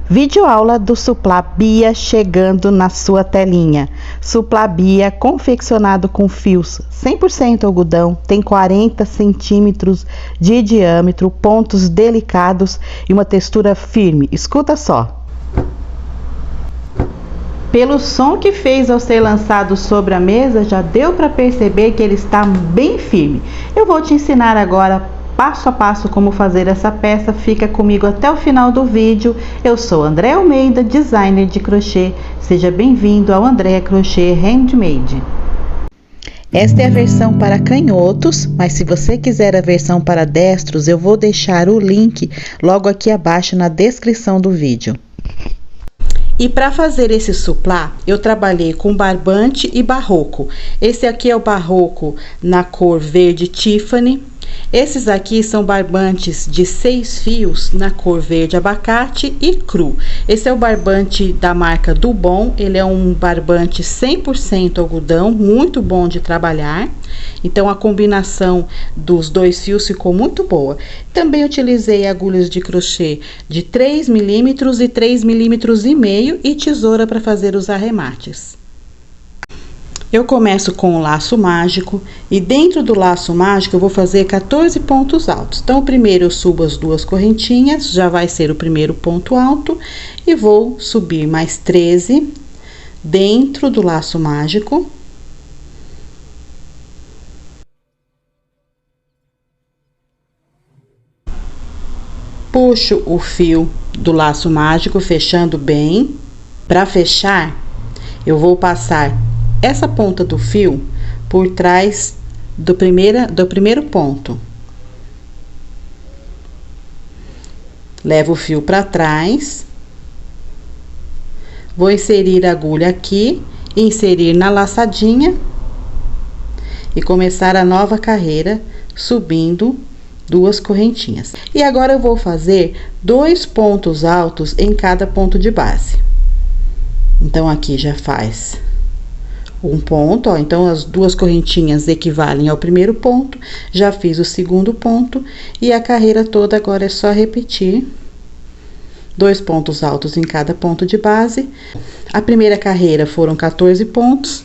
Videoaula do Suplá Bia chegando na sua telinha. Suplá Bia confeccionado com fios 100% algodão, tem 40 centímetros de diâmetro, pontos delicados e uma textura firme. Escuta só. Pelo som que fez ao ser lançado sobre a mesa, já deu para perceber que ele está bem firme. Eu vou te ensinar agora passo a passo como fazer essa peça. Fica comigo até o final do vídeo. Eu sou Andréa Almeida, designer de crochê. Seja bem-vindo ao Andréa Crochê Handmade. Esta é a versão para canhotos, mas se você quiser a versão para destros, eu vou deixar o link logo aqui abaixo na descrição do vídeo. E para fazer esse suplá, eu trabalhei com barbante e barroco. Esse aqui é o barroco na cor verde Tiffany. Esses aqui são barbantes de 6 fios na cor verde abacate e cru. Esse é o barbante da marca Dubon. Ele é um barbante 100% algodão, muito bom de trabalhar. Então a combinação dos dois fios ficou muito boa. Também utilizei agulhas de crochê de 3 milímetros e 3,5 milímetros e tesoura para fazer os arremates. Eu começo com o laço mágico e dentro do laço mágico eu vou fazer 14 pontos altos. Então, primeiro eu subo as duas correntinhas, já vai ser o primeiro ponto alto, e vou subir mais 13 dentro do laço mágico. Puxo o fio do laço mágico, fechando bem. Para fechar, eu vou passar essa ponta do fio por trás do primeiro ponto. Levo o fio para trás. Vou inserir a agulha aqui, inserir na laçadinha e começar a nova carreira subindo duas correntinhas. E agora eu vou fazer 2 pontos altos em cada ponto de base. Então aqui já faz um ponto, ó, então as duas correntinhas equivalem ao primeiro ponto, já fiz o segundo ponto e a carreira toda agora é só repetir 2 pontos altos em cada ponto de base. A primeira carreira foram 14 pontos,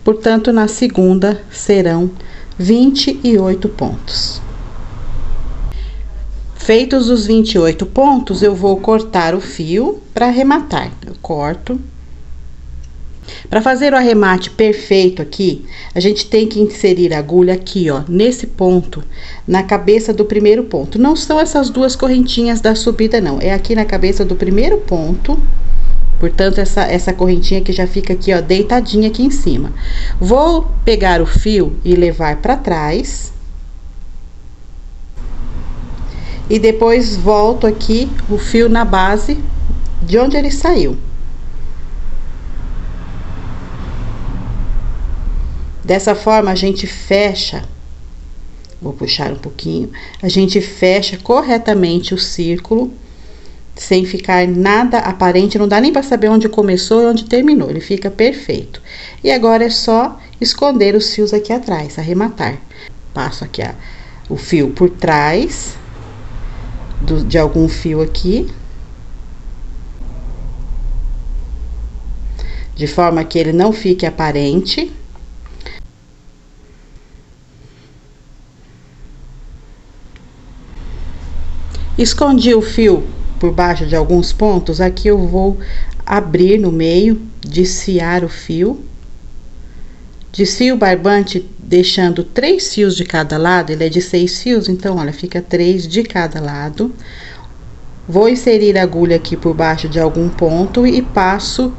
portanto, na segunda serão 28 pontos. Feitos os 28 pontos, eu vou cortar o fio para arrematar. Eu corto. Para fazer o arremate perfeito aqui, a gente tem que inserir a agulha aqui, ó, nesse ponto, na cabeça do primeiro ponto. Não são essas duas correntinhas da subida, não. É aqui na cabeça do primeiro ponto. Portanto, essa correntinha que já fica aqui, ó, deitadinha aqui em cima. Vou pegar o fio e levar para trás. E depois volto aqui o fio na base de onde ele saiu. Dessa forma, a gente fecha, vou puxar um pouquinho, a gente fecha corretamente o círculo, sem ficar nada aparente, não dá nem para saber onde começou e onde terminou, ele fica perfeito. E agora é só esconder os fios aqui atrás, arrematar. Passo aqui o fio por trás de algum fio aqui, de forma que ele não fique aparente. Escondi o fio por baixo de alguns pontos, aqui eu vou abrir no meio, desfiar o fio. Desfio o barbante deixando 3 fios de cada lado, ele é de 6 fios, então, olha, fica 3 de cada lado. Vou inserir a agulha aqui por baixo de algum ponto e passo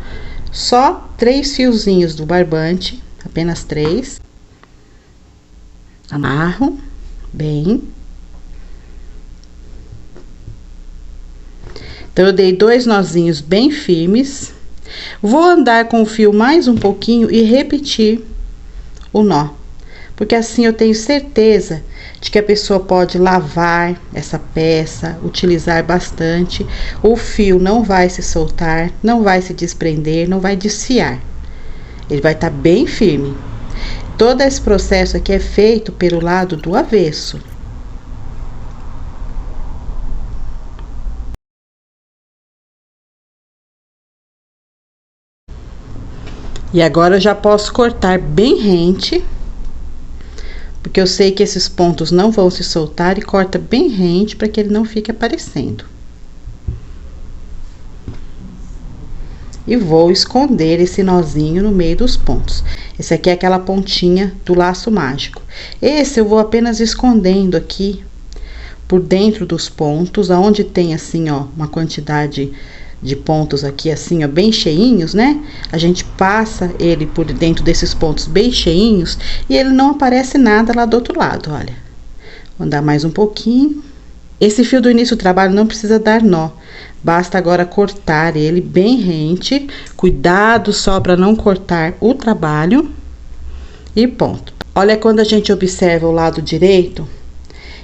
só 3 fiozinhos do barbante, apenas 3. Amarro bem. Então, eu dei 2 nozinhos bem firmes. Vou andar com o fio mais um pouquinho e repetir o nó. Porque assim eu tenho certeza de que a pessoa pode lavar essa peça, utilizar bastante. O fio não vai se soltar, não vai se desprender, não vai desfiar. Ele vai estar bem firme. Todo esse processo aqui é feito pelo lado do avesso. E agora eu já posso cortar bem rente, porque eu sei que esses pontos não vão se soltar, e corta bem rente para que ele não fique aparecendo. E vou esconder esse nozinho no meio dos pontos. Esse aqui é aquela pontinha do laço mágico. Esse eu vou apenas escondendo aqui por dentro dos pontos, aonde tem assim, ó, uma quantidade de pontos aqui assim, ó, bem cheinhos, né? A gente passa ele por dentro desses pontos bem cheinhos e ele não aparece nada lá do outro lado, olha. Vou andar mais um pouquinho. Esse fio do início do trabalho não precisa dar nó. Basta agora cortar ele bem rente, cuidado só para não cortar o trabalho e ponto. Olha quando a gente observa o lado direito,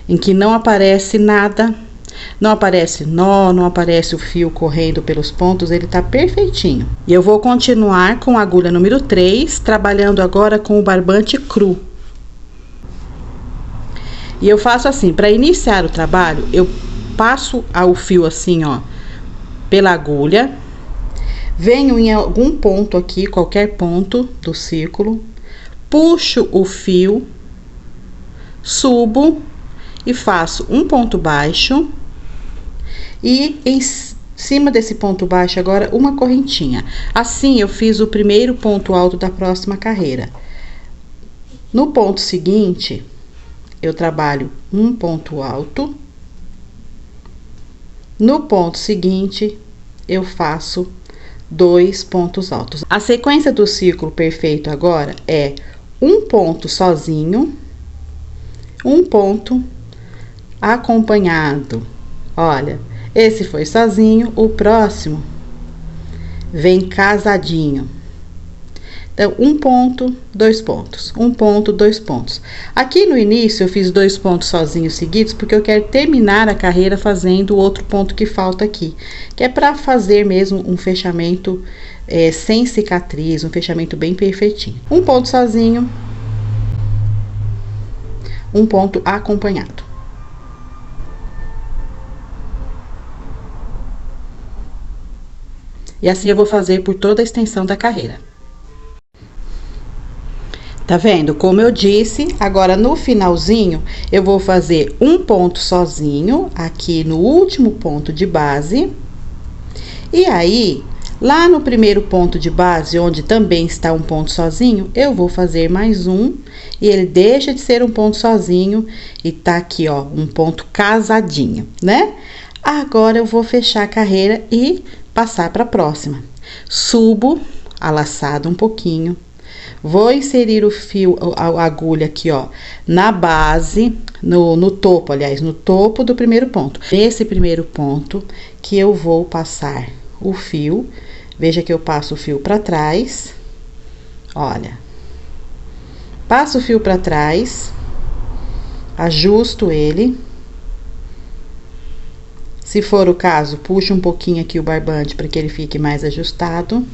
em que não aparece nada, não aparece nó, não aparece o fio correndo pelos pontos, ele tá perfeitinho. E eu vou continuar com a agulha número 3, trabalhando agora com o barbante cru. E eu faço assim, para iniciar o trabalho, eu passo o fio assim, ó, pela agulha, venho em algum ponto aqui, qualquer ponto do círculo, puxo o fio, subo e faço um ponto baixo e em cima desse ponto baixo agora uma correntinha. Assim eu fiz o primeiro ponto alto da próxima carreira. No ponto seguinte, eu trabalho um ponto alto. No ponto seguinte, eu faço 2 pontos altos. A sequência do círculo perfeito agora é um ponto sozinho, um ponto acompanhado. Olha, esse foi sozinho, o próximo vem casadinho. Então, um ponto, 2 pontos, um ponto, 2 pontos. Aqui no início eu fiz 2 pontos sozinhos seguidos, porque eu quero terminar a carreira fazendo o outro ponto que falta aqui, que é para fazer mesmo um fechamento sem cicatriz, um fechamento bem perfeitinho. Um ponto sozinho, um ponto acompanhado. E assim eu vou fazer por toda a extensão da carreira. Tá vendo? Como eu disse, agora no finalzinho, eu vou fazer um ponto sozinho, aqui no último ponto de base. E aí, lá no primeiro ponto de base, onde também está um ponto sozinho, eu vou fazer mais um. E ele deixa de ser um ponto sozinho e tá aqui, ó, um ponto casadinho, né? Agora, eu vou fechar a carreira e passar para a próxima. Subo a laçada um pouquinho. Vou inserir o fio, a agulha aqui, ó, na base, no topo, aliás, no topo do primeiro ponto. Nesse primeiro ponto que eu vou passar o fio, veja que eu passo o fio para trás, olha. Passo o fio para trás, ajusto ele. Se for o caso, puxo um pouquinho aqui o barbante para que ele fique mais ajustado.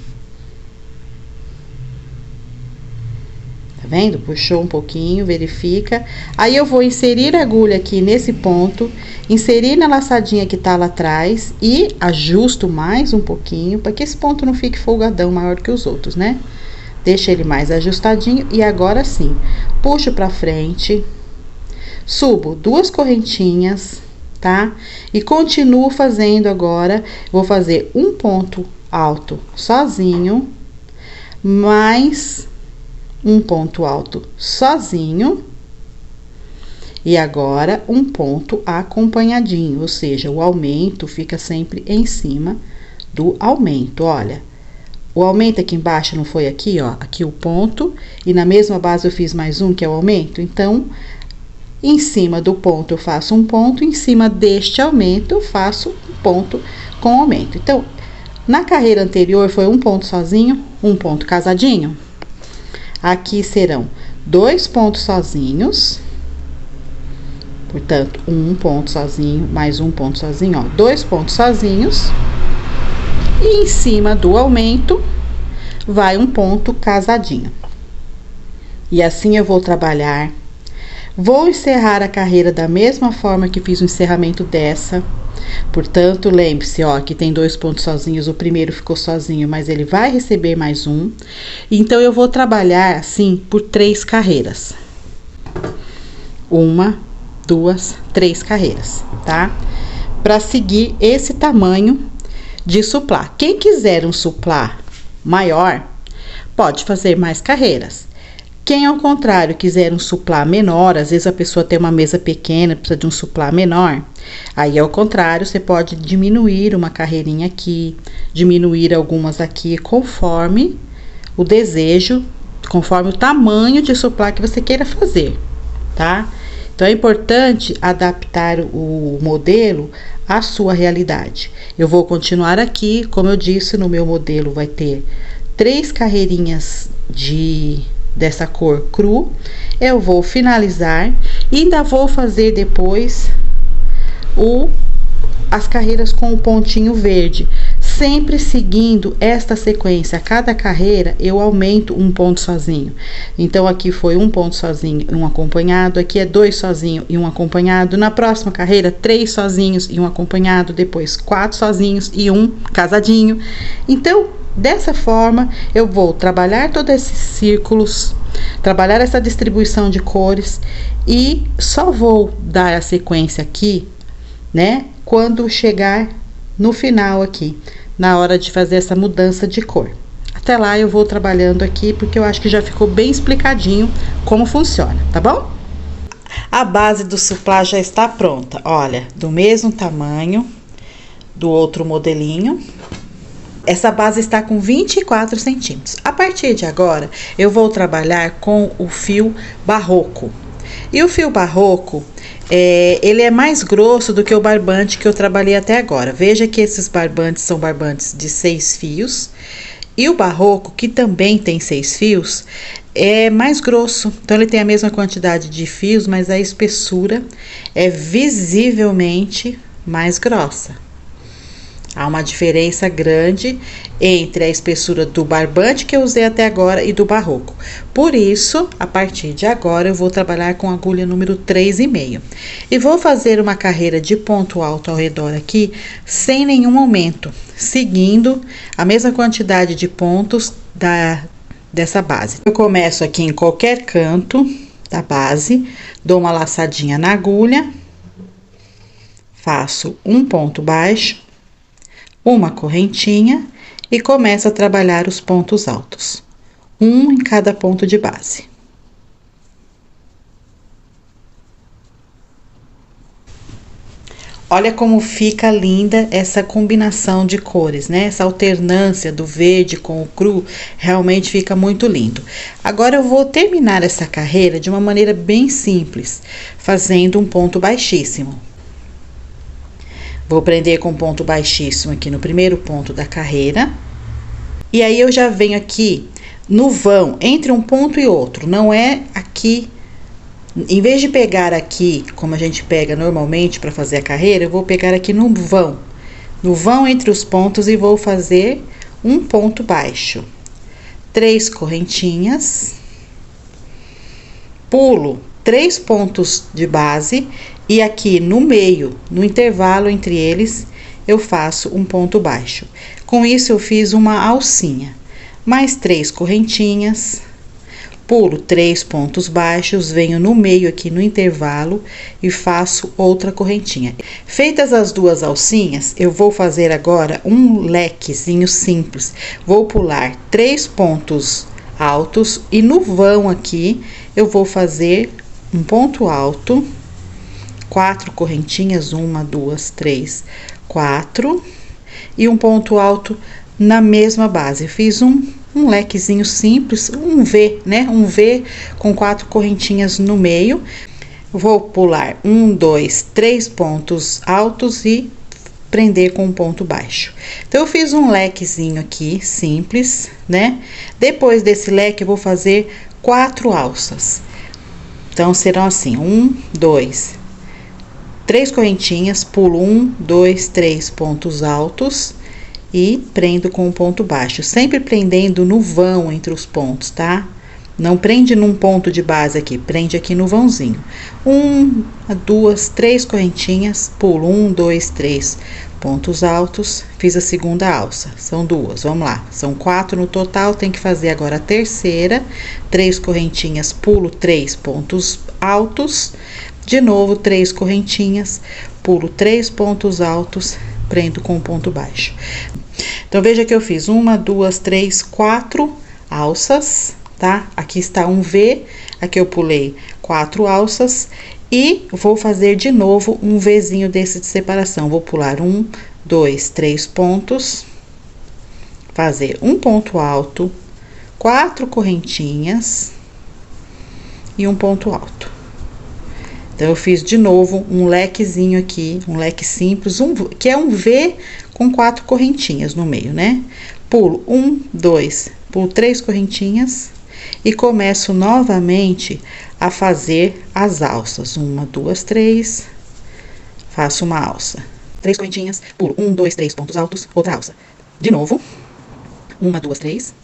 Tá vendo? Puxou um pouquinho, verifica. Aí eu vou inserir a agulha aqui nesse ponto, inserir na laçadinha que tá lá atrás e ajusto mais um pouquinho, para que esse ponto não fique folgadão maior que os outros, né? Deixa ele mais ajustadinho e agora sim, puxo pra frente, subo 2 correntinhas, tá? E continuo fazendo agora, vou fazer um ponto alto sozinho, mais um ponto alto sozinho e agora um ponto acompanhadinho, ou seja, o aumento fica sempre em cima do aumento. Olha, o aumento aqui embaixo não foi aqui, ó, aqui o ponto e na mesma base eu fiz mais um que é o aumento. Então, em cima do ponto eu faço um ponto, em cima deste aumento eu faço um ponto com aumento. Então, na carreira anterior foi um ponto sozinho, um ponto casadinho. Aqui serão 2 pontos sozinhos, portanto, um ponto sozinho, mais um ponto sozinho, ó, 2 pontos sozinhos. E em cima do aumento, vai um ponto casadinho. E assim eu vou trabalhar. Vou encerrar a carreira da mesma forma que fiz o encerramento dessa. Portanto, lembre-se, ó, que tem 2 pontos sozinhos, o primeiro ficou sozinho, mas ele vai receber mais um. Então, eu vou trabalhar assim por 3 carreiras. 1, 2, 3 carreiras, tá? Para seguir esse tamanho de suplá. Quem quiser um suplá maior, pode fazer mais carreiras. Quem, ao contrário, quiser um suplá menor, às vezes a pessoa tem uma mesa pequena, precisa de um suplá menor, aí, ao contrário, você pode diminuir uma carreirinha aqui, diminuir algumas aqui, conforme o desejo, conforme o tamanho de suplá que você queira fazer, tá? Então, é importante adaptar o modelo à sua realidade. Eu vou continuar aqui, como eu disse, no meu modelo vai ter 3 carreirinhas dessa cor cru. Eu vou finalizar e ainda vou fazer depois as carreiras com o pontinho verde, sempre seguindo esta sequência. A cada carreira eu aumento um ponto sozinho. Então, aqui foi um ponto sozinho e um acompanhado, aqui é 2 sozinho e um acompanhado. Na próxima carreira, 3 sozinhos e um acompanhado, depois 4 sozinhos e um casadinho. Então, dessa forma, eu vou trabalhar todos esses círculos, trabalhar essa distribuição de cores e só vou dar a sequência aqui, né, quando chegar no final aqui, na hora de fazer essa mudança de cor. Até lá eu vou trabalhando aqui, porque eu acho que já ficou bem explicadinho como funciona, tá bom? A base do suplá já está pronta, olha, do mesmo tamanho do outro modelinho. Essa base está com 24 centímetros. A partir de agora, eu vou trabalhar com o fio barroco. E o fio barroco, ele é mais grosso do que o barbante que eu trabalhei até agora. Veja que esses barbantes são barbantes de 6 fios. E o barroco, que também tem 6 fios, é mais grosso. Então, ele tem a mesma quantidade de fios, mas a espessura é visivelmente mais grossa. Há uma diferença grande entre a espessura do barbante que eu usei até agora e do barroco. Por isso, a partir de agora, eu vou trabalhar com agulha número 3,5. E vou fazer uma carreira de ponto alto ao redor aqui, sem nenhum aumento, seguindo a mesma quantidade de pontos dessa base. Eu começo aqui em qualquer canto da base, dou uma laçadinha na agulha, faço um ponto baixo, uma correntinha e começo a trabalhar os pontos altos, um em cada ponto de base. Olha como fica linda essa combinação de cores, né? Essa alternância do verde com o cru, realmente fica muito lindo. Agora eu vou terminar essa carreira de uma maneira bem simples, fazendo um ponto baixíssimo. Vou prender com ponto baixíssimo aqui no primeiro ponto da carreira. E aí, eu já venho aqui no vão, entre um ponto e outro. Não é aqui, em vez de pegar aqui, como a gente pega normalmente para fazer a carreira, eu vou pegar aqui no vão. No vão entre os pontos e vou fazer um ponto baixo. 3 correntinhas. Pulo 3 pontos de base. E aqui no meio, no intervalo entre eles, eu faço um ponto baixo. Com isso, eu fiz uma alcinha. Mais 3 correntinhas, pulo 3 pontos baixos, venho no meio aqui no intervalo e faço outra correntinha. Feitas as 2 alcinhas, eu vou fazer agora um lequezinho simples. Vou pular 3 pontos altos e no vão aqui, eu vou fazer um ponto alto, 4 correntinhas, 1, 2, 3, 4, e um ponto alto na mesma base. Fiz um lequezinho simples, um V, né? Um V com 4 correntinhas no meio. Vou pular 1, 2, 3 pontos altos e prender com um ponto baixo. Então, eu fiz um lequezinho aqui, simples, né? Depois desse leque, eu vou fazer 4 alças. Então, serão assim, 1, 2, 3 correntinhas, pulo 1, 2, 3 pontos altos e prendo com um ponto baixo, sempre prendendo no vão entre os pontos, tá? Não prende num ponto de base aqui, prende aqui no vãozinho. 1, 2, 3 correntinhas, pulo 1, 2, 3 pontos altos, fiz a segunda alça. São 2, vamos lá. São 4 no total, tem que fazer agora a terceira. 3 correntinhas, pulo 3 pontos altos. De novo, 3 correntinhas, pulo 3 pontos altos, prendo com ponto baixo. Então, veja que eu fiz 1, 2, 3, 4 alças, tá? Aqui está um V, aqui eu pulei 4 alças e vou fazer de novo um Vzinho desse de separação. Vou pular 1, 2, 3 pontos, fazer um ponto alto, 4 correntinhas e um ponto alto. Então, eu fiz de novo um lequezinho aqui, um leque simples, que é um V com 4 correntinhas no meio, né? Pulo 1, 2, pulo 3 correntinhas e começo novamente a fazer as alças. 1, 2, 3, faço uma alça. 3 correntinhas, pulo 1, 2, 3 pontos altos, outra alça. De novo, 1, 2, 3.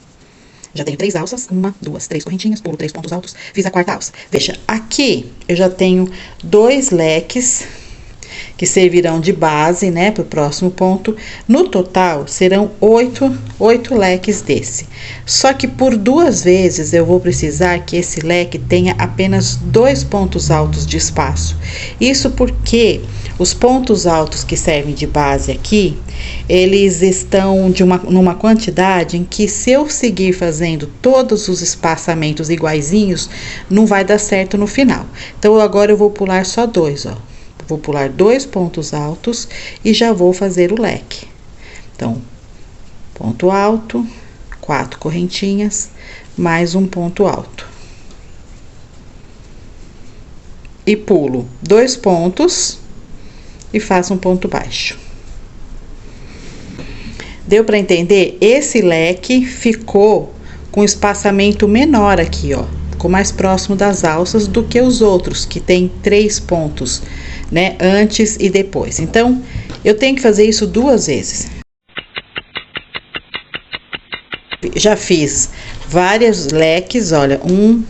Já tenho 3 alças, 1, 2, 3 correntinhas, pulo 3 pontos altos, fiz a quarta alça. Veja, aqui eu já tenho 2 leques que servirão de base, né, para o próximo ponto. No total, serão 8 leques desse. Só que por 2 vezes eu vou precisar que esse leque tenha apenas 2 pontos altos de espaço. Isso porque os pontos altos que servem de base aqui, eles estão numa quantidade em que, se eu seguir fazendo todos os espaçamentos iguaizinhos, não vai dar certo no final. Então, agora eu vou pular só 2, ó. Vou pular 2 pontos altos e já vou fazer o leque. Então, ponto alto, 4 correntinhas, mais um ponto alto. E pulo 2 pontos e faço um ponto baixo. Deu para entender? Esse leque ficou com espaçamento menor aqui, ó. Ficou mais próximo das alças do que os outros, que tem 3 pontos, né? Antes e depois. Então, eu tenho que fazer isso 2 vezes. Já fiz vários leques, olha, 1,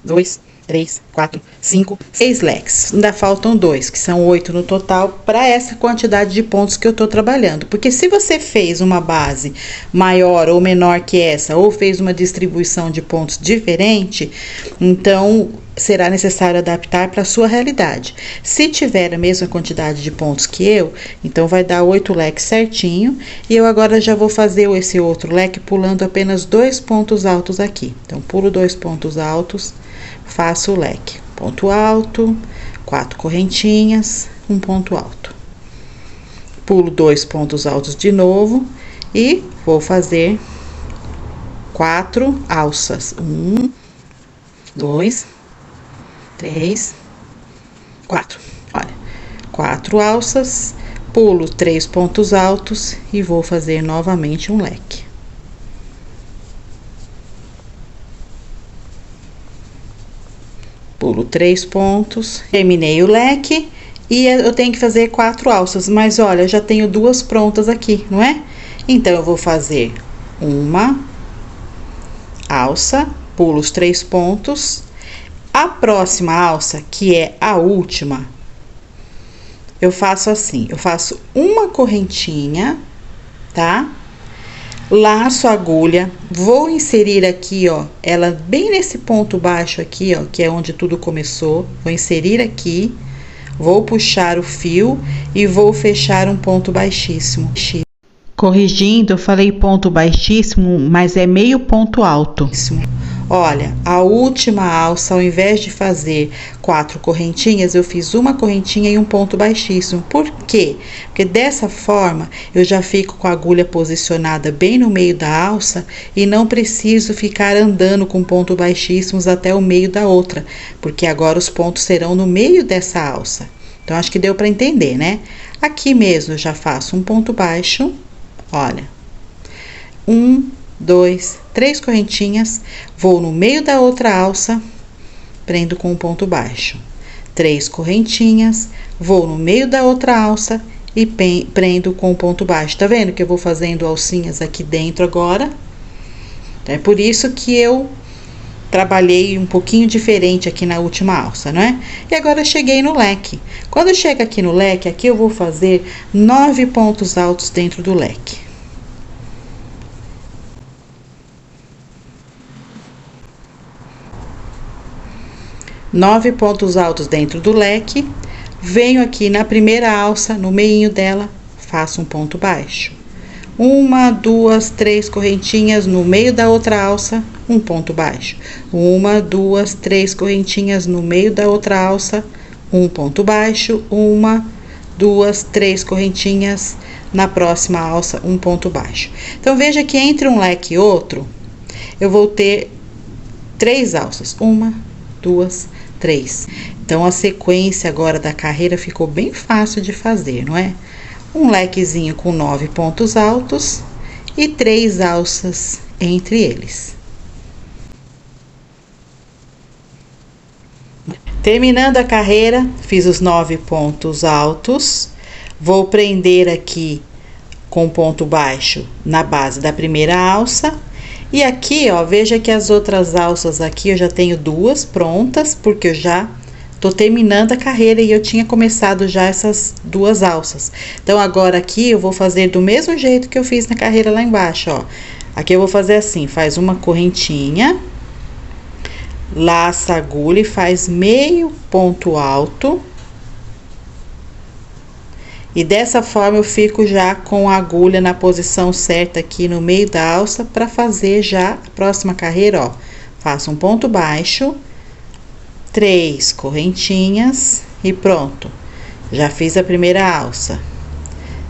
2, 3, 4, 5, 6 leques. Ainda faltam 2, que são 8 no total, para essa quantidade de pontos que eu tô trabalhando. Porque se você fez uma base maior ou menor que essa, ou fez uma distribuição de pontos diferente, então será necessário adaptar para a sua realidade. Se tiver a mesma quantidade de pontos que eu, então vai dar 8 leques certinho. E eu agora já vou fazer esse outro leque pulando apenas 2 pontos altos aqui. Então, pulo 2 pontos altos, faço o leque. Ponto alto, 4 correntinhas, um ponto alto. Pulo 2 pontos altos de novo e vou fazer 4 alças. 1, 2, 3, 4. Olha, 4 alças, pulo 3 pontos altos e vou fazer novamente um leque. Pulo 3 pontos, terminei o leque e eu tenho que fazer 4 alças, mas olha, já tenho 2 prontas aqui, não é? Então, eu vou fazer uma alça, pulo os 3 pontos. A próxima alça, que é a última, eu faço assim, eu faço uma correntinha, tá? Laço a agulha, vou inserir aqui, ó, ela bem nesse ponto baixo aqui, ó, que é onde tudo começou. Vou inserir aqui, vou puxar o fio e vou fechar um ponto baixíssimo. Corrigindo, eu falei ponto baixíssimo, mas é meio ponto alto. Olha, a última alça, ao invés de fazer 4 correntinhas, eu fiz uma correntinha e um ponto baixíssimo. Por quê? Porque dessa forma, eu já fico com a agulha posicionada bem no meio da alça e não preciso ficar andando com pontos baixíssimos até o meio da outra, porque agora os pontos serão no meio dessa alça. Então, acho que deu para entender, né? Aqui mesmo, eu já faço um ponto baixo, olha, 1, 2, 3 correntinhas, vou no meio da outra alça, prendo com um ponto baixo. 3 correntinhas, vou no meio da outra alça e prendo com um ponto baixo. Tá vendo que eu vou fazendo alcinhas aqui dentro agora? É por isso que eu trabalhei um pouquinho diferente aqui na última alça, não é? E agora eu cheguei no leque. Quando eu chego aqui no leque, aqui eu vou fazer 9 pontos altos dentro do leque. Nove pontos altos dentro do leque, venho aqui na primeira alça, no meinho dela, faço um ponto baixo. Uma, duas, três correntinhas no meio da outra alça, um ponto baixo. Uma, duas, três correntinhas no meio da outra alça, um ponto baixo. Uma, duas, três correntinhas na próxima alça, um ponto baixo. Então, veja que entre um leque e outro, eu vou ter 3 alças. Uma, duas, 3. Então, a sequência agora da carreira ficou bem fácil de fazer, não é? Um lequezinho com 9 pontos altos e 3 alças entre eles. Terminando a carreira, fiz os 9 pontos altos, vou prender aqui com ponto baixo na base da primeira alça. E aqui, ó, veja que as outras alças aqui eu já tenho 2 prontas, porque eu já tô terminando a carreira e eu tinha começado já essas 2 alças. Então, agora aqui eu vou fazer do mesmo jeito que eu fiz na carreira lá embaixo, ó. Aqui eu vou fazer assim, faz uma correntinha, laça a agulha e faz meio ponto alto. E dessa forma eu fico já com a agulha na posição certa aqui no meio da alça para fazer já a próxima carreira, ó. Faço um ponto baixo, 3 correntinhas e pronto. Já fiz a primeira alça.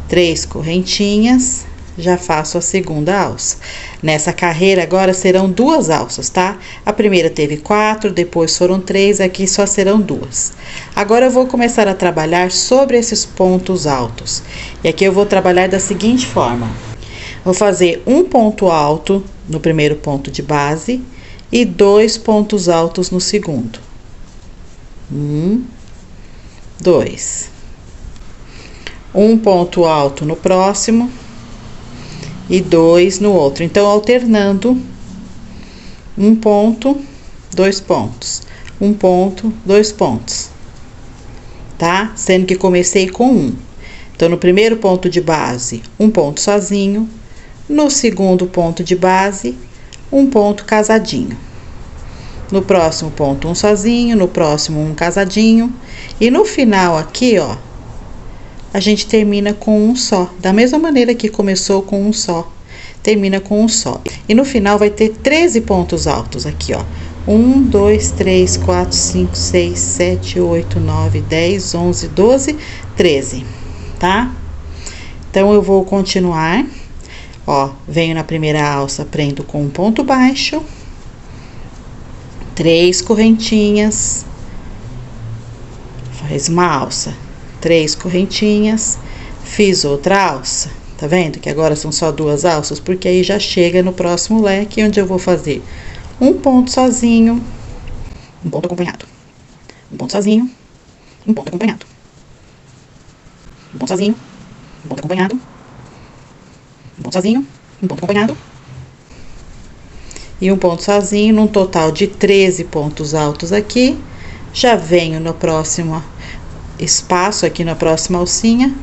3 correntinhas, já faço a segunda alça. Nessa carreira agora serão 2 alças, tá? A primeira teve 4, depois foram 3, aqui só serão 2. Agora eu vou começar a trabalhar sobre esses pontos altos. E aqui eu vou trabalhar da seguinte forma. Vou fazer um ponto alto no primeiro ponto de base e 2 pontos altos no segundo. 1, 2. Um ponto alto no próximo e 2 no outro. Então, alternando, um ponto, 2 pontos, um ponto, 2 pontos, tá? Sendo que comecei com 1. Então, no primeiro ponto de base, um ponto sozinho, no segundo ponto de base, um ponto casadinho. No próximo ponto, um sozinho, no próximo, um casadinho, e no final aqui, ó, a gente termina com um só, da mesma maneira que começou com um só, termina com um só. E no final vai ter 13 pontos altos aqui, ó. 1, 2, 3, 4, 5, 6, 7, 8, 9, 10, 11, 12, 13, tá? Então, eu vou continuar, ó, venho na primeira alça, prendo com um ponto baixo, 3 correntinhas, faz uma alça. 3 correntinhas, fiz outra alça, tá vendo? Que agora são só 2 alças, porque aí já chega no próximo leque, onde eu vou fazer um ponto sozinho, um ponto acompanhado, um ponto sozinho, um ponto acompanhado, um ponto sozinho, um ponto acompanhado, um ponto sozinho, um ponto acompanhado, e um ponto sozinho, num total de 13 pontos altos aqui. Já venho no próximo espaço aqui na próxima alcinha,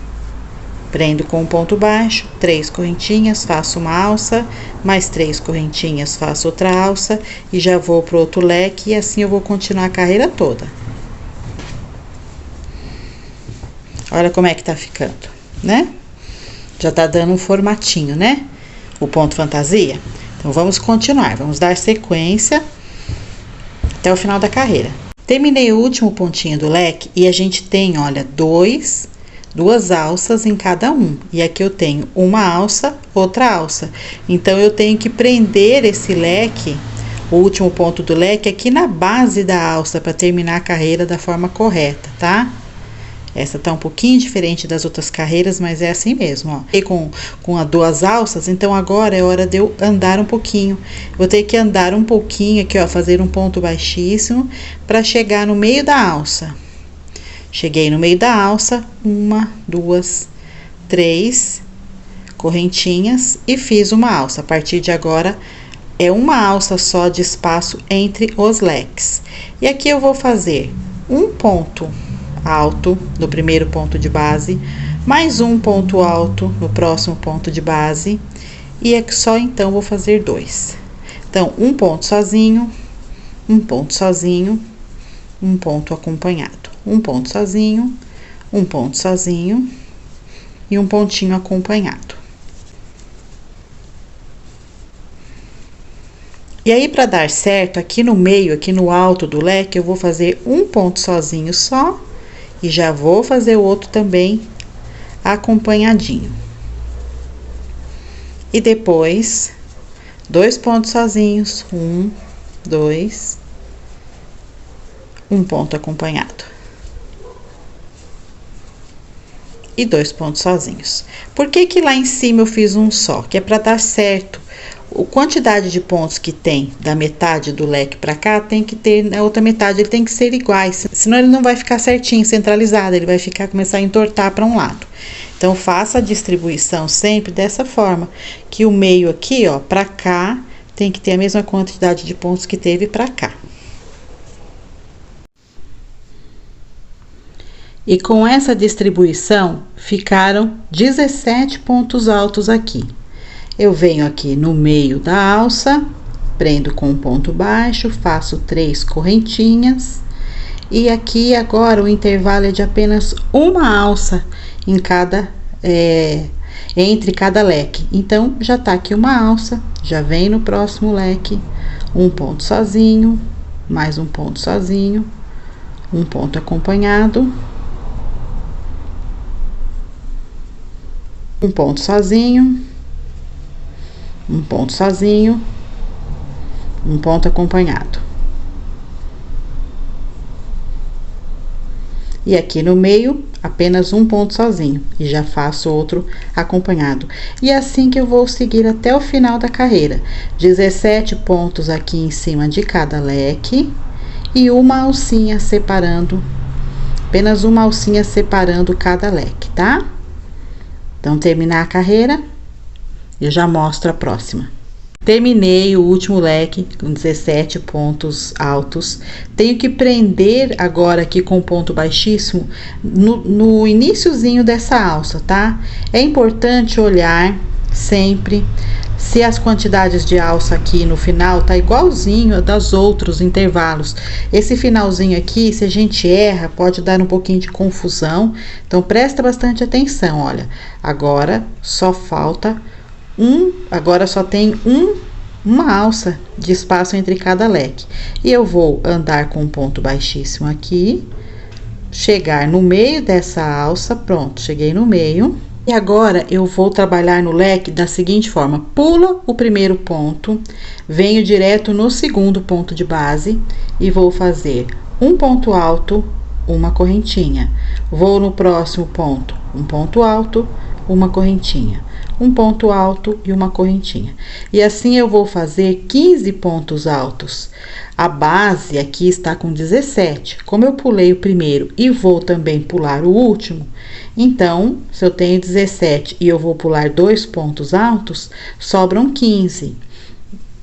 prendo com um ponto baixo, 3 correntinhas, faço uma alça, mais 3 correntinhas, faço outra alça e já vou pro outro leque, e assim eu vou continuar a carreira toda. Olha como é que tá ficando, né? Já tá dando um formatinho, né? O ponto fantasia. Então, vamos continuar, vamos dar sequência até o final da carreira. Terminei o último pontinho do leque e a gente tem, olha, 2 alças em cada um. E aqui eu tenho uma alça, outra alça. Então, eu tenho que prender esse leque, o último ponto do leque, aqui na base da alça, para terminar a carreira da forma correta, tá? Essa tá um pouquinho diferente das outras carreiras, mas é assim mesmo, ó. E com as 2 alças, então agora é hora de eu andar um pouquinho. Vou ter que andar um pouquinho aqui, ó, fazer um ponto baixíssimo para chegar no meio da alça. Cheguei no meio da alça, 1, 2, 3 correntinhas e fiz uma alça. A partir de agora, é uma alça só de espaço entre os leques. E aqui eu vou fazer um ponto alto no primeiro ponto de base, mais um ponto alto no próximo ponto de base, e é só então vou fazer 2. Então, um ponto sozinho, um ponto sozinho, um ponto acompanhado, um ponto sozinho, um ponto sozinho e um pontinho acompanhado. E aí, para dar certo, aqui no meio, aqui no alto do leque, eu vou fazer um ponto sozinho só e já vou fazer o outro também acompanhadinho. E depois, 2 pontos sozinhos, 1, 2, um ponto acompanhado. E 2 pontos sozinhos. Por que que lá em cima eu fiz um só? Que é para dar certo. A quantidade de pontos que tem da metade do leque para cá tem que ter na outra metade, ele tem que ser iguais, senão ele não vai ficar certinho, centralizado, ele vai começar a entortar para um lado. Então, faça a distribuição sempre dessa forma, que o meio aqui, ó, para cá, tem que ter a mesma quantidade de pontos que teve para cá. E com essa distribuição, ficaram 17 pontos altos aqui. Eu venho aqui no meio da alça, prendo com um ponto baixo, faço 3 correntinhas. E aqui agora o intervalo é de apenas uma alça em cada, entre cada leque. Então, já tá aqui uma alça, já vem no próximo leque, um ponto sozinho, mais um ponto sozinho, um ponto acompanhado, um ponto sozinho, um ponto sozinho, um ponto acompanhado. E aqui no meio, apenas um ponto sozinho, e já faço outro acompanhado. E é assim que eu vou seguir até o final da carreira. 17 pontos aqui em cima de cada leque, e uma alcinha separando, apenas uma alcinha separando cada leque, tá? Então, terminar a carreira, eu já mostro a próxima. Terminei o último leque com 17 pontos altos. Tenho que prender agora aqui com ponto baixíssimo no iniciozinho dessa alça, tá? É importante olhar sempre se as quantidades de alça aqui no final tá igualzinho a das outros intervalos. Esse finalzinho aqui, se a gente erra, pode dar um pouquinho de confusão. Então, presta bastante atenção, olha. Agora, só falta agora só tem uma alça de espaço entre cada leque. E eu vou andar com um ponto baixíssimo aqui, chegar no meio dessa alça, pronto, cheguei no meio. E agora, eu vou trabalhar no leque da seguinte forma: pulo o primeiro ponto, venho direto no segundo ponto de base e vou fazer um ponto alto, uma correntinha. Vou no próximo ponto, um ponto alto, uma correntinha. Um ponto alto e uma correntinha. E assim eu vou fazer 15 pontos altos. A base aqui está com 17. Como eu pulei o primeiro e vou também pular o último, então, se eu tenho 17 e eu vou pular 2 pontos altos, sobram 15.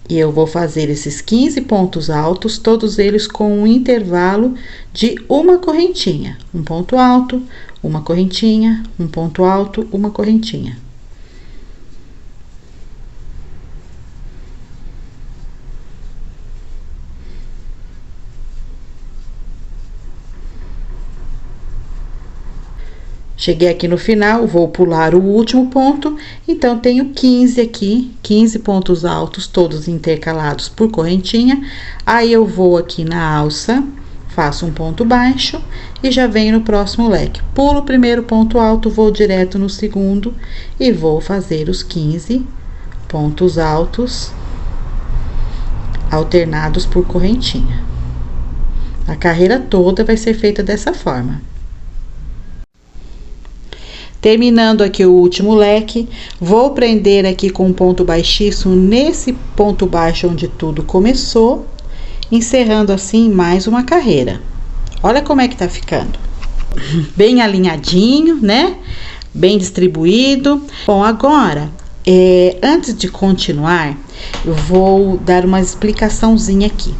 E eu vou fazer esses 15 pontos altos, todos eles com um intervalo de uma correntinha. Um ponto alto, uma correntinha, um ponto alto, uma correntinha. Cheguei aqui no final, vou pular o último ponto, então tenho 15 aqui, 15 pontos altos, todos intercalados por correntinha. Aí eu vou aqui na alça, faço um ponto baixo e já venho no próximo leque. Pulo o primeiro ponto alto, vou direto no segundo e vou fazer os 15 pontos altos alternados por correntinha. A carreira toda vai ser feita dessa forma. Terminando aqui o último leque, vou prender aqui com um ponto baixíssimo nesse ponto baixo onde tudo começou, encerrando assim mais uma carreira. Olha como é que tá ficando. Bem alinhadinho, né? Bem distribuído. Bom, agora Antes de continuar, eu vou dar uma explicaçãozinha aqui.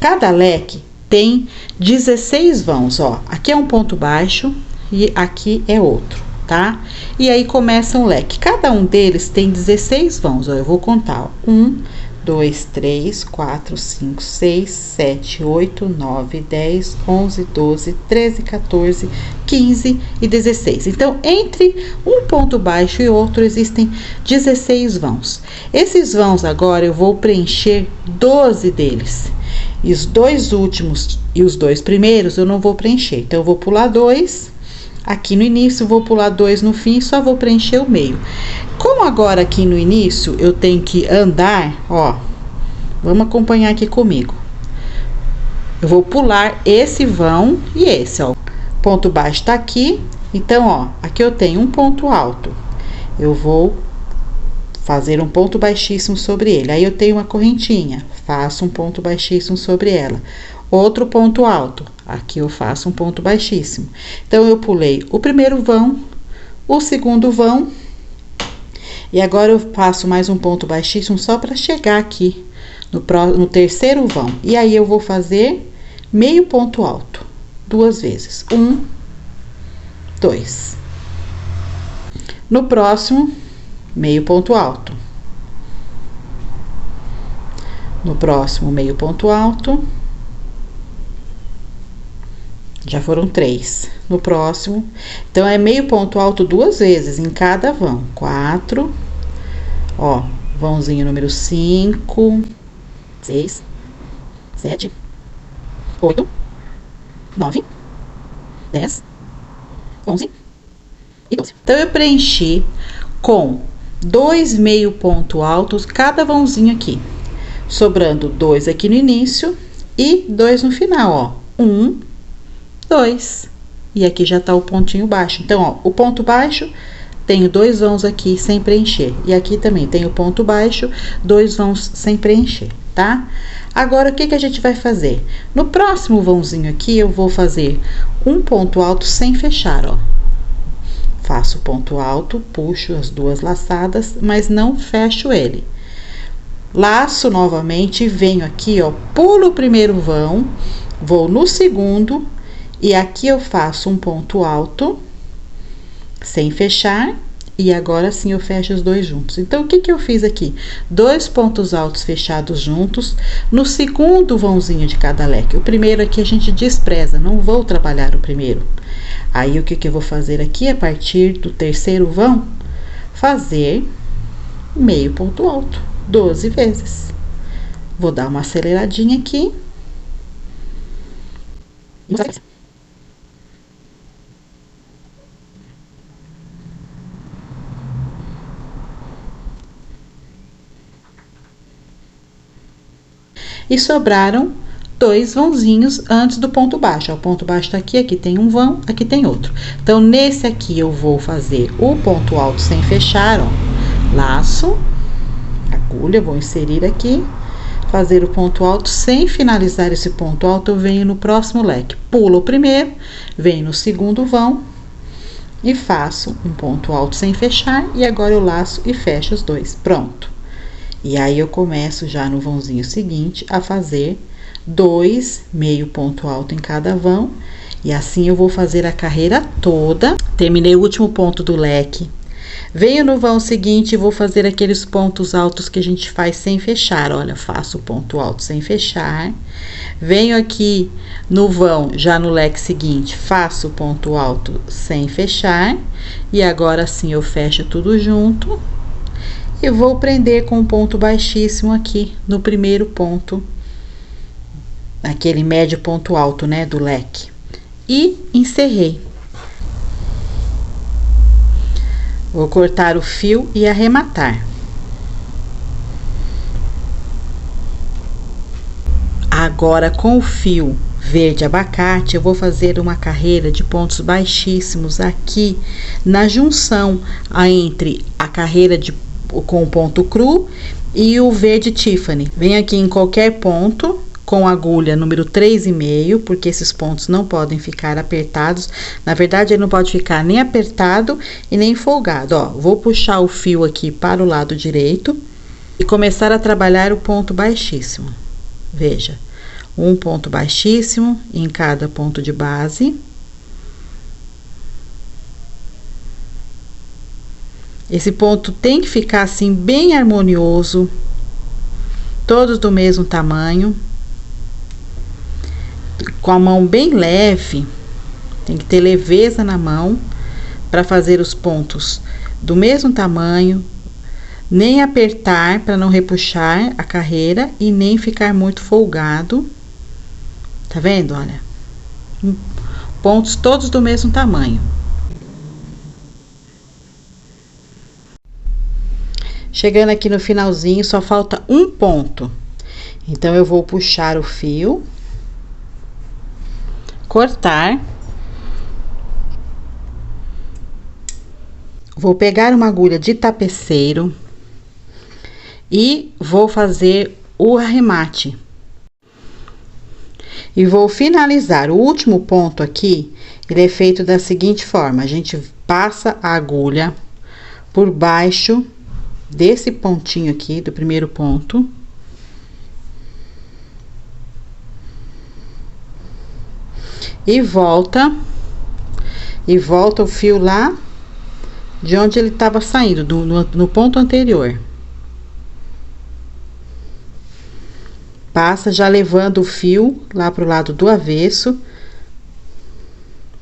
Cada leque tem 16 vãos, ó. Aqui é um ponto baixo e aqui é outro, tá? E aí começa um leque. Cada um deles tem 16 vãos, ó. Eu vou contar, ó. 1, 2, 3, 4, 5, 6, 7, 8, 9, 10, 11, 12, 13, 14, 15 e 16. Então, entre um ponto baixo e outro, existem 16 vãos. Esses vãos agora eu vou preencher 12 deles. E os dois últimos e os dois primeiros eu não vou preencher. Então, eu vou pular 2 aqui no início, vou pular 2 no fim, só vou preencher o meio. Como agora aqui no início eu tenho que andar, ó, vamos acompanhar aqui comigo. Eu vou pular esse vão e esse, ó. Ponto baixo tá aqui, então, ó, aqui eu tenho um ponto alto. Eu vou fazer um ponto baixíssimo sobre ele. Aí eu tenho uma correntinha, faço um ponto baixíssimo sobre ela. Outro ponto alto, aqui eu faço um ponto baixíssimo. Então, eu pulei o primeiro vão, o segundo vão, e agora eu faço mais um ponto baixíssimo só para chegar aqui no terceiro vão. E aí, eu vou fazer meio ponto alto, 2 vezes. 1, 2. No próximo, meio ponto alto. No próximo, meio ponto alto. Já foram 3. No próximo, então, é meio ponto alto 2 vezes em cada vão. 4, ó, vãozinho número 5, 6, 7, 8, 9, 10, 11 e 12. Então, eu preenchi com 2 meio ponto altos cada vãozinho aqui, sobrando 2 aqui no início e 2 no final, ó. 1, 2. E aqui já tá o pontinho baixo. Então, ó, o ponto baixo, tenho 2 vãos aqui sem preencher. E aqui também tenho ponto baixo, 2 vãos sem preencher, tá? Agora, o que que a gente vai fazer? No próximo vãozinho aqui, eu vou fazer um ponto alto sem fechar, ó. Faço ponto alto, puxo as 2 laçadas, mas não fecho ele. Laço novamente, venho aqui, ó, pulo o primeiro vão, vou no segundo, e aqui eu faço um ponto alto, sem fechar, e agora sim eu fecho os 2 juntos. Então, o que que eu fiz aqui? 2 pontos altos fechados juntos, no segundo vãozinho de cada leque. O primeiro aqui a gente despreza, não vou trabalhar o primeiro. Aí, o que que eu vou fazer aqui? A partir do terceiro vão, fazer meio ponto alto, 12 vezes. Vou dar uma aceleradinha aqui. E sobraram 2 vãozinhos antes do ponto baixo. Ó, o ponto baixo tá aqui, aqui tem um vão, aqui tem outro. Então, nesse aqui eu vou fazer o ponto alto sem fechar, ó. Laço, agulha, vou inserir aqui, fazer o ponto alto. Sem finalizar esse ponto alto, eu venho no próximo leque. Pulo o primeiro, venho no segundo vão e faço um ponto alto sem fechar. E agora eu laço e fecho os 2. Pronto. E aí, eu começo já no vãozinho seguinte a fazer 2 meio ponto alto em cada vão. E assim eu vou fazer a carreira toda. Terminei o último ponto do leque. Venho no vão seguinte e vou fazer aqueles pontos altos que a gente faz sem fechar. Olha, faço o ponto alto sem fechar. Venho aqui no vão, já no leque seguinte, faço o ponto alto sem fechar. E agora sim eu fecho tudo junto. E vou prender com um ponto baixíssimo aqui no primeiro ponto, aquele médio ponto alto, né, do leque. E encerrei. Vou cortar o fio e arrematar. Agora, com o fio verde abacate, eu vou fazer uma carreira de pontos baixíssimos aqui na junção entre a carreira com o ponto cru e o verde Tiffany. Venho aqui em qualquer ponto, com agulha número 3,5, porque esses pontos não podem ficar apertados. Na verdade, ele não pode ficar nem apertado e nem folgado, ó. Vou puxar o fio aqui para o lado direito e começar a trabalhar o ponto baixíssimo. Veja, um ponto baixíssimo em cada ponto de base. Esse ponto tem que ficar assim bem harmonioso, todos do mesmo tamanho, com a mão bem leve, tem que ter leveza na mão para fazer os pontos do mesmo tamanho, nem apertar para não repuxar a carreira e nem ficar muito folgado. Tá vendo? Olha, pontos todos do mesmo tamanho. Chegando aqui no finalzinho, só falta um ponto. Então, eu vou puxar o fio, cortar. Vou pegar uma agulha de tapeceiro e vou fazer o arremate. E vou finalizar. O último ponto aqui, ele é feito da seguinte forma: a gente passa a agulha por baixo desse pontinho aqui, do primeiro ponto. E volta o fio lá de onde ele estava saindo, no ponto anterior. Passa já levando o fio lá pro lado do avesso,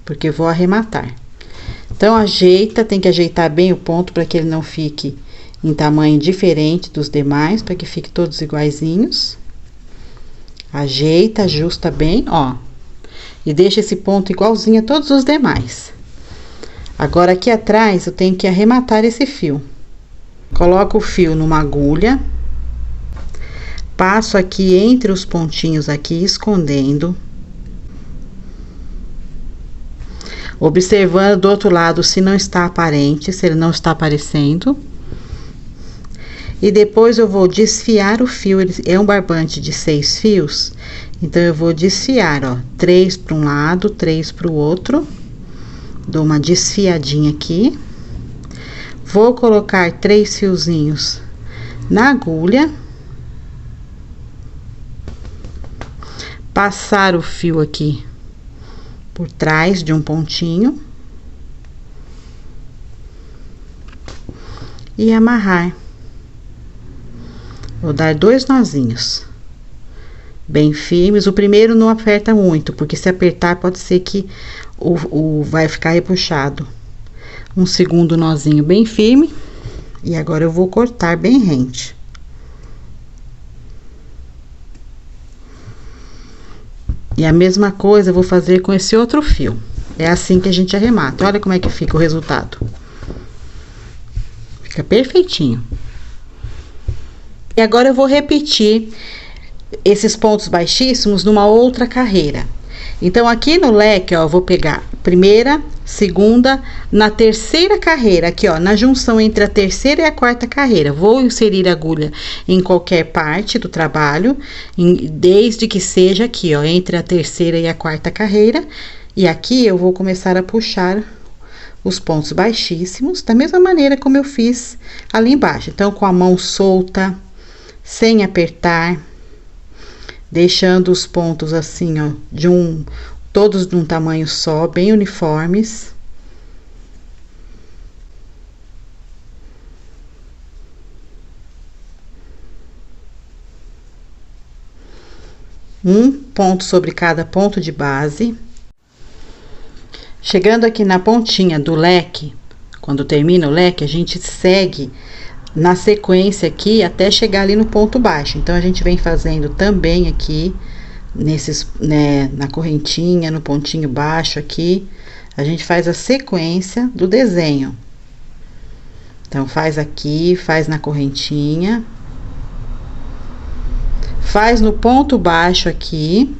porque vou arrematar. Então, ajeita, tem que ajeitar bem o ponto para que ele não fique em tamanho diferente dos demais, para que fique todos iguaizinhos. Ajeita, ajusta bem, ó. E deixa esse ponto igualzinho a todos os demais. Agora, aqui atrás, eu tenho que arrematar esse fio. Coloco o fio numa agulha. Passo aqui entre os pontinhos aqui, escondendo. Observando do outro lado se não está aparente, se ele não está aparecendo. E depois eu vou desfiar o fio, ele é um barbante de 6 fios, então eu vou desfiar, ó, 3 para um lado, 3 para o outro. Dou uma desfiadinha aqui. Vou colocar 3 fiozinhos na agulha. Passar o fio aqui por trás de um pontinho. E amarrar. Vou dar 2 nozinhos bem firmes. O primeiro não aperta muito, porque se apertar pode ser que vai ficar repuxado. Um segundo nozinho bem firme. E agora eu vou cortar bem rente. E a mesma coisa eu vou fazer com esse outro fio. É assim que a gente arremata. Olha como é que fica o resultado. Fica perfeitinho. E agora eu vou repetir esses pontos baixíssimos numa outra carreira. Então, aqui no leque, ó, eu vou pegar primeira, segunda, na terceira carreira, aqui, ó, na junção entre a terceira e a quarta carreira. Vou inserir a agulha em qualquer parte do trabalho, desde que seja aqui, ó, entre a terceira e a quarta carreira. E aqui eu vou começar a puxar os pontos baixíssimos, da mesma maneira como eu fiz ali embaixo. Então, com a mão solta, sem apertar, deixando os pontos assim, ó, todos de um tamanho só, bem uniformes. Um ponto sobre cada ponto de base. Chegando aqui na pontinha do leque, quando termina o leque, a gente segue na sequência aqui até chegar ali no ponto baixo. Então, a gente vem fazendo também aqui, na correntinha, no pontinho baixo aqui, a gente faz a sequência do desenho. Então, faz aqui, faz na correntinha, faz no ponto baixo aqui,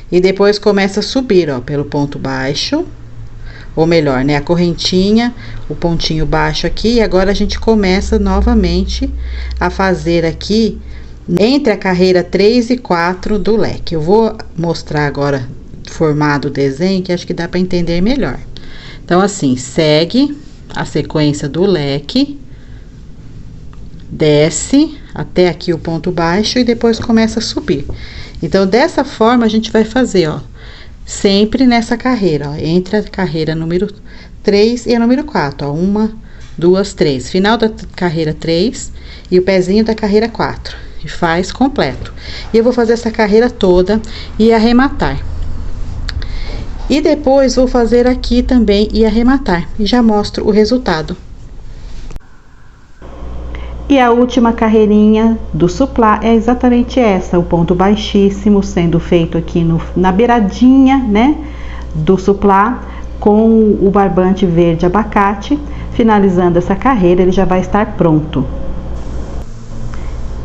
e depois começa a subir, ó, pelo ponto baixo. Ou melhor, né, a correntinha, o pontinho baixo aqui, e agora a gente começa novamente a fazer aqui entre a carreira 3 e 4 do leque. Eu vou mostrar agora formado o desenho, que acho que dá para entender melhor. Então, assim, segue a sequência do leque, desce até aqui o ponto baixo e depois começa a subir. Então, dessa forma, a gente vai fazer, ó, sempre nessa carreira, ó, entre a carreira número 3 e a número 4, ó, 1, 2, 3. Final da carreira 3 e o pezinho da carreira 4. E faz completo. E eu vou fazer essa carreira toda e arrematar. E depois vou fazer aqui também e arrematar. E já mostro o resultado. E a última carreirinha do suplá é exatamente essa, o ponto baixíssimo sendo feito aqui na beiradinha, né, do suplá, com o barbante verde abacate. Finalizando essa carreira, ele já vai estar pronto.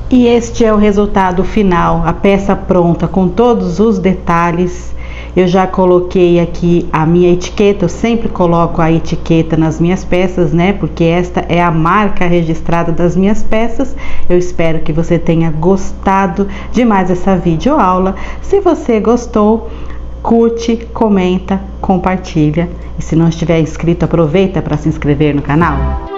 E este é o resultado final, a peça pronta com todos os detalhes. Eu já coloquei aqui a minha etiqueta, eu sempre coloco a etiqueta nas minhas peças, né? Porque esta é a marca registrada das minhas peças. Eu espero que você tenha gostado de mais essa videoaula. Se você gostou, curte, comenta, compartilha. E se não estiver inscrito, aproveita para se inscrever no canal.